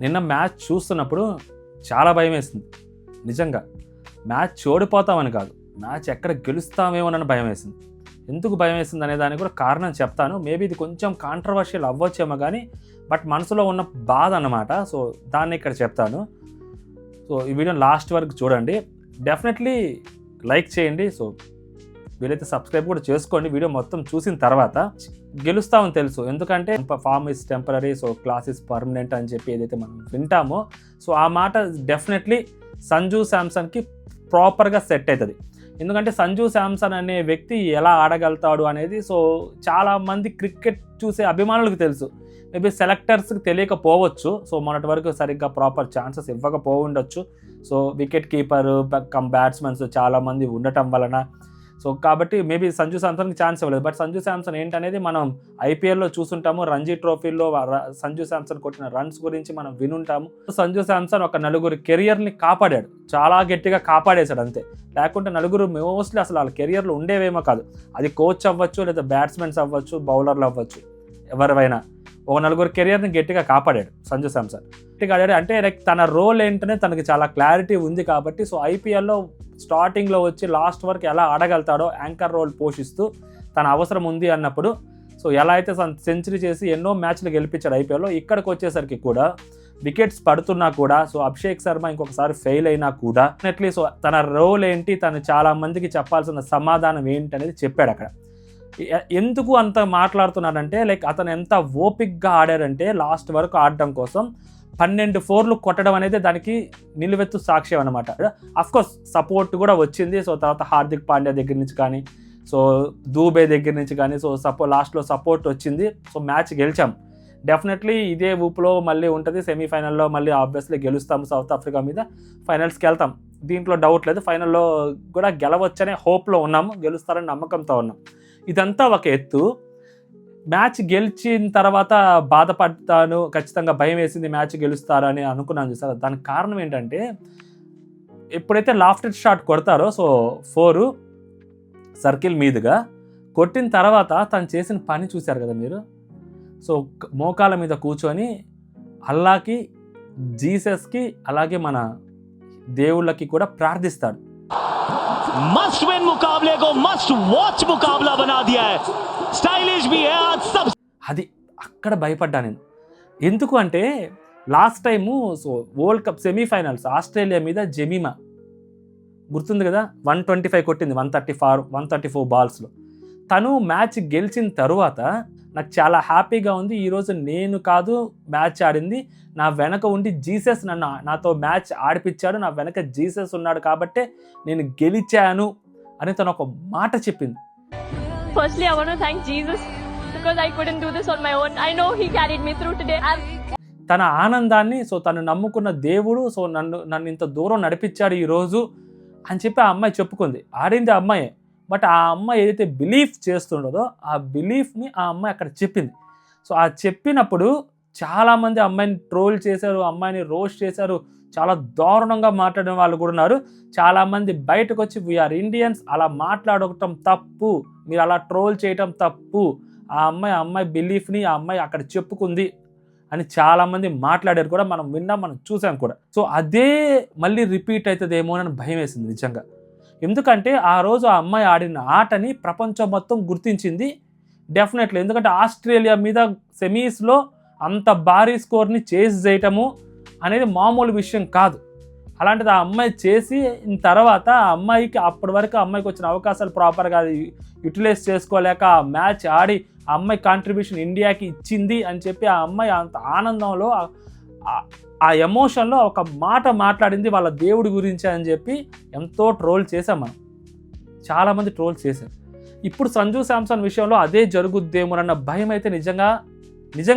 నిన్న మ్యాచ్ చూస్తున్నప్పుడు చాలా భయం వేసింది. నిజంగా మ్యాచ్ ఓడిపోతామని కాదు, మ్యాచ్ ఎక్కడ గెలుస్తామేమోనని భయం వేసింది. ఎందుకు భయం వేసింది అనే దానికి కూడా కారణం చెప్తాను. మేబీ ఇది కొంచెం కాంట్రవర్షియల్ అవ్వచ్చేమో కానీ బట్ మనసులో ఉన్న బాధ అన్నమాట. సో దాన్ని ఇక్కడ చెప్తాను. సో ఈ వీడియో లాస్ట్ వరకు చూడండి, డెఫినెట్లీ లైక్ చేయండి. సో వీలైతే సబ్స్క్రైబ్ కూడా చేసుకోండి వీడియో మొత్తం చూసిన తర్వాత. గెలుస్తామని తెలుసు, ఎందుకంటే form is temporary, so class is permanent అని చెప్పి ఏదైతే మనం వింటామో, సో ఆ మాట డెఫినెట్లీ సంజు శాంసన్కి ప్రాపర్గా సెట్ అవుతుంది. ఎందుకంటే సంజు శాంసన్ అనే వ్యక్తి ఎలా ఆడగలుగుతాడు అనేది సో చాలామంది క్రికెట్ చూసే అభిమానులకు తెలుసు. మేబీ సెలెక్టర్స్కి తెలియకపోవచ్చు. సో మొన్నటి వరకు సరిగ్గా ప్రాపర్ ఛాన్సెస్ ఇవ్వకపోవచ్చు. So wicket keeper cum batsmen చాలామంది ఉండటం వలన సో కాబట్టి మేబీ సంజు శాంసన్కి ఛాన్స్ ఇవ్వలేదు. బట్ సంజు శాంసన్ ఏంటనేది మనం ఐపీఎల్లో చూసుంటాము. రంజీ ట్రోఫీలో సంజు శాంసన్ కొట్టిన రన్స్ గురించి మనం వినుంటాము. సంజు శాంసన్ ఒక నలుగురు కెరియర్ని కాపాడాడు, చాలా గట్టిగా కాపాడేశాడు అంతే. లేకుంటే నలుగురు మోస్ట్లీ అసలు వాళ్ళ కెరియర్లో ఉండేవేమో కాదు. అది కోచ్ అవ్వచ్చు, లేదా బ్యాట్స్మెన్స్ అవ్వచ్చు, బౌలర్లు అవ్వచ్చు, ఎవరివైనా ఒక నలుగురు కెరియర్ని గట్టిగా కాపాడాడు సంజు శాంసన్. గట్టిగా ఆడాడు అంటే లైక్ తన రోల్ ఏంటనే తనకి చాలా క్లారిటీ ఉంది కాబట్టి సో ఐపీఎల్లో స్టార్టింగ్లో వచ్చి లాస్ట్ వరకు ఎలా ఆడగలుగుతాడో యాంకర్ రోల్ పోషిస్తూ తన అవసరం ఉంది అన్నప్పుడు సో ఎలా అయితే సెంచరీ చేసి ఎన్నో మ్యాచ్లు గెలిపించాడు ఐపీఎల్లో, ఇక్కడికి వచ్చేసరికి కూడా వికెట్స్ పడుతున్నా కూడా సో అభిషేక్ శర్మ ఇంకొకసారి ఫెయిల్ అయినా కూడా డెఫినెట్లీ సో తన రోల్ ఏంటి, తను చాలా మందికి చెప్పాల్సిన సమాధానం ఏంటి అనేది చెప్పాడు అక్కడ. ఎందుకు అంత మాట్లాడుతున్నాడంటే లైక్ అతను ఎంత ఓపిక్గా ఆడారంటే లాస్ట్ వరకు ఆడడం కోసం 12 4లు కొట్టడం అనేది దానికి నిలువెత్తు సాక్ష్యం అనమాట. అఫ్కోర్స్ సపోర్ట్ కూడా వచ్చింది. సో తర్వాత హార్దిక్ పాండ్యా దగ్గర నుంచి కానీ సో దూబే దగ్గర నుంచి కానీ సో లాస్ట్లో సపోర్ట్ వచ్చింది. సో మ్యాచ్ గెలిచాం. డెఫినెట్లీ ఇదే ఊపులో మళ్ళీ ఉంటుంది. సెమీఫైనల్లో మళ్ళీ ఆబ్వియస్లీ గెలుస్తాము సౌత్ ఆఫ్రికా మీద, ఫైనల్స్కి వెళ్తాం, దీంట్లో డౌట్ లేదు. ఫైనల్లో కూడా గెలవచ్చనే హోప్లో ఉన్నాము, గెలుస్తారని నమ్మకంతో ఉన్నాం. ఇదంతా ఒక ఎత్తు. మ్యాచ్ గెలిచిన తర్వాత బాధపడతాను, ఖచ్చితంగా భయం వేసింది మ్యాచ్ గెలుస్తారని అనుకున్నాను చూసారా. దానికి కారణం ఏంటంటే ఎప్పుడైతే లాఫ్టెడ్ షాట్ కొడతారో సో 4 సర్కిల్ మీదుగా కొట్టిన తర్వాత తను చేసిన పని చూశారు కదా మీరు. సో మోకాల మీద కూర్చొని అల్లాకి, జీసస్కి, అలాగే మన దేవుళ్ళకి కూడా ప్రార్థిస్తాడు. मस्ट विन मुकाबले को मस्ट वॉच मुकाबला बना दिया है, स्टाइलिश भी है आज सब. అది అక్కడ భయపడ్డా నేను. ఎందుకు అంటే last time so world cup semifinals Australia మీద జెమీమా గుర్తుంది కదా, 125 కొట్టింది 134 బాల్స్లో. తను మ్యాచ్ గెలిచిన తరువాత నాకు చాలా హ్యాపీగా ఉంది, ఈరోజు నేను కాదు మ్యాచ్ ఆడింది, నా వెనక ఉండి జీసస్ నాతో మ్యాచ్ ఆడిపించాడు, నా వెనక జీసస్ ఉన్నాడు కాబట్టే నేను గెలిచాను అని తను ఒక మాట చెప్పింది. Firstly, I want to thank Jesus because I couldn't do this on my own. I know he carried me through today. తన ఆనందాన్ని సో తను నమ్ముకున్న దేవుడు సో నన్ను ఇంత దూరం నడిపించాడు ఈరోజు అని చెప్పి ఆ అమ్మాయి చెప్పుకుంది. ఆడింది ఆ అమ్మాయే, బట్ ఆ అమ్మాయి ఏదైతే బిలీఫ్ చేస్తుండదో ఆ బిలీఫ్ని ఆ అమ్మాయి అక్కడ చెప్పింది. సో ఆ చెప్పినప్పుడు చాలామంది అమ్మాయిని ట్రోల్ చేశారు, అమ్మాయిని రోస్ట్ చేశారు, చాలా దారుణంగా మాట్లాడిన వాళ్ళు కూడా ఉన్నారు. చాలామంది బయటకు వచ్చి వీఆర్ ఇండియన్స్, అలా మాట్లాడటం తప్పు, మీరు అలా ట్రోల్ చేయటం తప్పు, ఆ అమ్మాయి బిలీఫ్ని ఆ అమ్మాయి అక్కడ చెప్పుకుంది అని చాలామంది మాట్లాడారు కూడా, మనం విన్నాం, మనం చూసాం కూడా. సో అదే మళ్ళీ రిపీట్ అవుతుందేమో అని భయం వేసింది నిజంగా. ఎందుకంటే ఆ రోజు ఆ అమ్మాయి ఆడిన ఆటని ప్రపంచం మొత్తం గుర్తించింది డెఫినెట్లీ. ఎందుకంటే ఆస్ట్రేలియా మీద సెమీస్లో అంత భారీ స్కోర్ని చేసి చేయటము అనేది మామూలు విషయం కాదు. అలాంటిది ఆ అమ్మాయి చేసి తర్వాత ఆ అమ్మాయికి అప్పటి వరకు ఆ అమ్మాయికి వచ్చిన అవకాశాలు ప్రాపర్గా యూటిలైజ్ చేసుకోలేక ఆ మ్యాచ్ ఆడి ఆ అమ్మాయి కాంట్రిబ్యూషన్ ఇండియాకి ఇచ్చింది అని చెప్పి ఆ అమ్మాయి అంత ఆనందంలో ఆ ఎమోషన్లో ఒక మాట మాట్లాడింది వాళ్ళ దేవుడి గురించి అని చెప్పి ఎంతో ట్రోల్ చేసాం మనం, చాలామంది ట్రోల్ చేశారు. ఇప్పుడు సంజు శాంసన్ విషయంలో అదే జరుగుద్దేమోనన్న భయం అయితే నిజంగా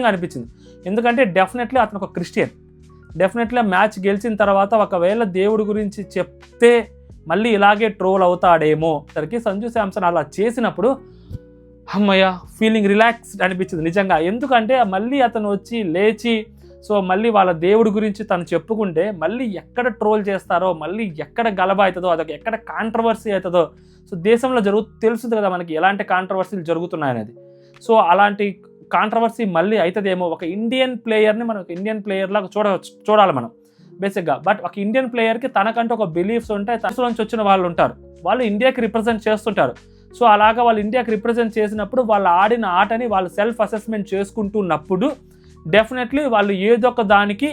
అనిపించింది. ఎందుకంటే డెఫినెట్లీ అతను ఒక క్రిస్టియన్, డెఫినెట్లీ మ్యాచ్ గెలిచిన తర్వాత ఒకవేళ దేవుడి గురించి చెప్తే మళ్ళీ ఇలాగే ట్రోల్ అవుతాడేమో. సరికి సంజు శాంసన్ అలా చేసినప్పుడు అమ్మయ్య ఫీలింగ్ రిలాక్స్డ్ అనిపించింది నిజంగా. ఎందుకంటే మళ్ళీ అతను వచ్చి లేచి సో మళ్ళీ వాళ్ళ దేవుడి గురించి తను చెప్పుకుంటే మళ్ళీ ఎక్కడ ట్రోల్ చేస్తారో, మళ్ళీ ఎక్కడ గలబ అవుతుందో, అదొక ఎక్కడ కాంట్రవర్సీ అవుతుందో. సో దేశంలో తెలుస్తుంది కదా మనకి ఎలాంటి కాంట్రవర్సీలు జరుగుతున్నాయనేది. సో అలాంటి కాంట్రవర్సీ మళ్ళీ అవుతుందేమో, ఒక ఇండియన్ ప్లేయర్ని మనం ఇండియన్ ప్లేయర్ లాగా చూడాలి మనం బేసిక్గా. బట్ ఒక ఇండియన్ ప్లేయర్కి తనకంటూ ఒక బిలీఫ్స్ ఉంటాయి, తన నుంచి వచ్చిన వాళ్ళు ఉంటారు, వాళ్ళు ఇండియాకి రిప్రజెంట్ చేస్తుంటారు. సో అలాగా వాళ్ళు ఇండియాకి రిప్రజెంట్ చేసినప్పుడు వాళ్ళు ఆడిన ఆటని వాళ్ళు సెల్ఫ్ అసెస్మెంట్ చేసుకుంటున్నప్పుడు డెఫినెట్లీ వాళ్ళు ఏదో ఒక దానికి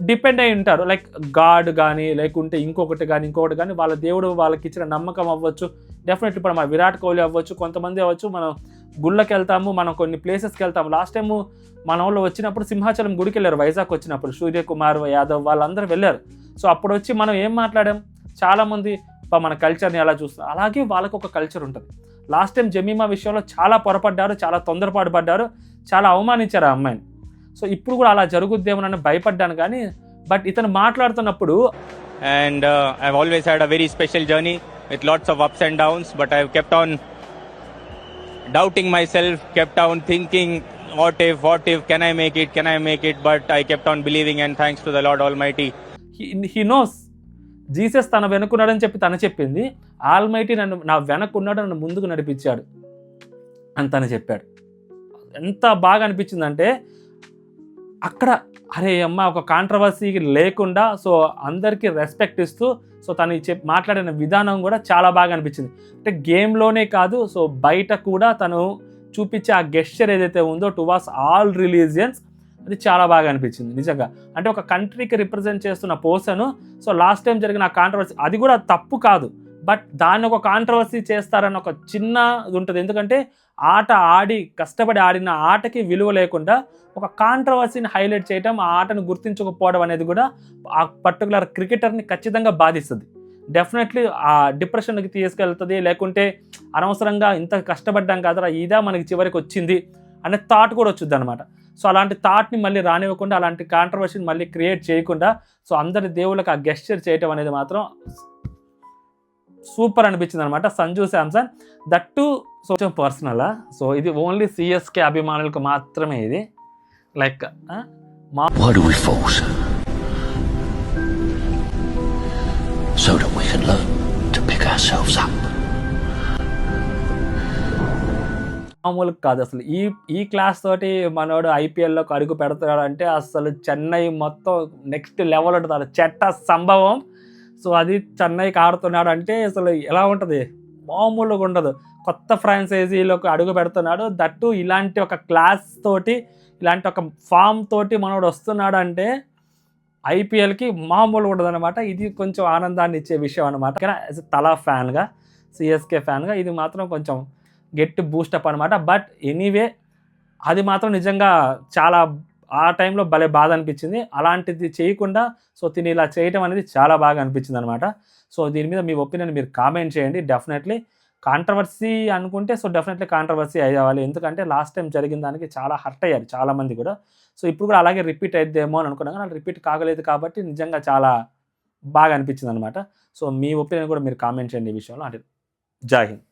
డిపెండ్ అయి ఉంటారు. లైక్ గాడ్ కానీ, లేకుంటే ఇంకొకటి కానీ వాళ్ళ దేవుడు వాళ్ళకి ఇచ్చిన నమ్మకం అవ్వచ్చు. డెఫినెట్లీ ఇప్పుడు మన విరాట్ కోహ్లీ అవ్వచ్చు, కొంతమంది అవ్వచ్చు. మనం గుళ్ళకి వెళ్తాము, మనం కొన్ని ప్లేసెస్కి వెళ్తాము. లాస్ట్ టైము మన వాళ్ళు వచ్చినప్పుడు సింహాచలం గుడికి వెళ్ళారు, వైజాగ్ వచ్చినప్పుడు సూర్యకుమార్ యాదవ్ వాళ్ళందరూ వెళ్ళారు. సో అప్పుడు వచ్చి మనం ఏం మాట్లాడాం, చాలామంది మన కల్చర్ని ఎలా చూస్తారు, అలాగే వాళ్ళకు ఒక కల్చర్ ఉంటుంది. లాస్ట్ టైం జమీమా విషయంలో చాలా పొరపడ్డారు, చాలా తొందరపాటు పడ్డారు, చాలా అవమానించారు ఆ అమ్మాయిని. సో ఇప్పుడు కూడా అలా జరుగుద్దేమోనని భయపడ్డాను కానీ, బట్ ఇతను మాట్లాడుతున్నప్పుడు and I've always had a very special journey with lots of ups and downs, but I've kept on doubting myself, kept on thinking what if, can I make it, but I kept on believing, and thanks to the Lord Almighty. He knows, Jesus తన వెనుకున్నాడని చెప్పి తను చెప్పింది, almighty నా వెనకున్నాడు, నన్ను ముందుకు నడిపించాడు అని తను చెప్పాడు. ఎంత బాగా అనిపించిందంటే అక్కడ అరే అమ్మ ఒక కాంట్రవర్సీ లేకుండా సో అందరికీ రెస్పెక్ట్ ఇస్తూ సో తను మాట్లాడిన విధానం కూడా చాలా బాగా అనిపించింది. అంటే గేమ్లోనే కాదు, సో బయట కూడా తను చూపించే ఆ గెస్చర్ ఏదైతే ఉందో టువార్డ్స్ ఆల్ రిలీజియన్స్, అది చాలా బాగా అనిపించింది నిజంగా. అంటే ఒక కంట్రీకి రిప్రజెంట్ చేస్తున్న పర్సన్, సో లాస్ట్ టైం జరిగిన కాంట్రవర్సీ అది కూడా తప్పు కాదు, బట్ దాన్ని ఒక కాంట్రవర్సీ చేస్తారని ఒక చిన్న ఇది ఉంటుంది. ఎందుకంటే ఆట ఆడి కష్టపడి ఆడిన ఆటకి విలువ లేకుండా ఒక కాంట్రవర్సీని హైలైట్ చేయటం, ఆ ఆటను గుర్తించకపోవడం అనేది కూడా ఆ పర్టికులర్ క్రికెటర్ని ఖచ్చితంగా బాధిస్తుంది. డెఫినెట్లీ ఆ డిప్రెషన్కి తీసుకెళ్తుంది, లేకుంటే అనవసరంగా ఇంత కష్టపడ్డాం కదరా ఇదా మనకి చివరికి వచ్చింది అనే థాట్ కూడా వచ్చింది అనమాట. సో అలాంటి థాట్ని మళ్ళీ రానివ్వకుండా, అలాంటి కాంట్రవర్సీని మళ్ళీ క్రియేట్ చేయకుండా, సో అందరి దేవుళ్ళకి ఆ గెస్చర్ చేయటం అనేది మాత్రం సూపర్ అనిపించింది అనమాట. సంజు శాంసన్ దట్టు సో కొంచెం పర్సనలా, సో ఇది ఓన్లీ సిఎస్కే అభిమానులకు మాత్రమే ఇది. Like Why do we fall, sir? So that we can learn to pick ourselves up. మామూలు కాదు అసలు. ఈ క్లాస్ తోటి మనోడు ఐపీఎల్లోకి అడుగు పెడతాడు అంటే అసలు చెన్నై మొత్తం నెక్స్ట్ లెవెల్ ఉంటుంది, చెట్ట సంభవం. సో అది చెన్నైకి ఆడుతున్నాడు అంటే అసలు ఎలా ఉంటుంది, మామూలుగా ఉండదు. కొత్త ఫ్రాంచైజీలోకి అడుగు పెడుతున్నాడు, దట్టు ఇలాంటి ఒక క్లాస్ తోటి, ఇలాంటి ఒక ఫామ్ తోటి మనోడు వస్తున్నాడు అంటే ఐపీఎల్కి మామూలుగా ఉండదు అనమాట. ఇది కొంచెం ఆనందాన్ని ఇచ్చే విషయం అనమాట. తలా ఫ్యాన్గా, సిఎస్కే ఫ్యాన్గా ఇది మాత్రం కొంచెం గెట్ బూస్టప్ అనమాట. బట్ ఎనీవే అది మాత్రం నిజంగా చాలా ఆ టైంలో భలే బాధ అనిపించింది. అలాంటిది చేయకుండా సో తిని ఇలా చేయటం అనేది చాలా బాగా అనిపించింది అనమాట. సో దీని మీద మీ ఒపీనియన్ మీరు కామెంట్ చేయండి. డెఫినెట్లీ కాంట్రవర్సీ అనుకుంటే సో డెఫినెట్లీ కాంట్రవర్సీ అయ్యేవాలి, ఎందుకంటే లాస్ట్ టైం జరిగిన దానికి చాలా హర్ట్ అయ్యారు చాలామంది కూడా. సో ఇప్పుడు కూడా అలాగే రిపీట్ అయిద్దేమో అని అనుకున్నాను, కానీ రిపీట్ కాగలేదు కాబట్టి నిజంగా చాలా బాగా అనిపించింది అనమాట. సో మీ ఒపీనియన్ కూడా మీరు కామెంట్ చేయండి ఈ విషయంలో. అంటే జై హింద్.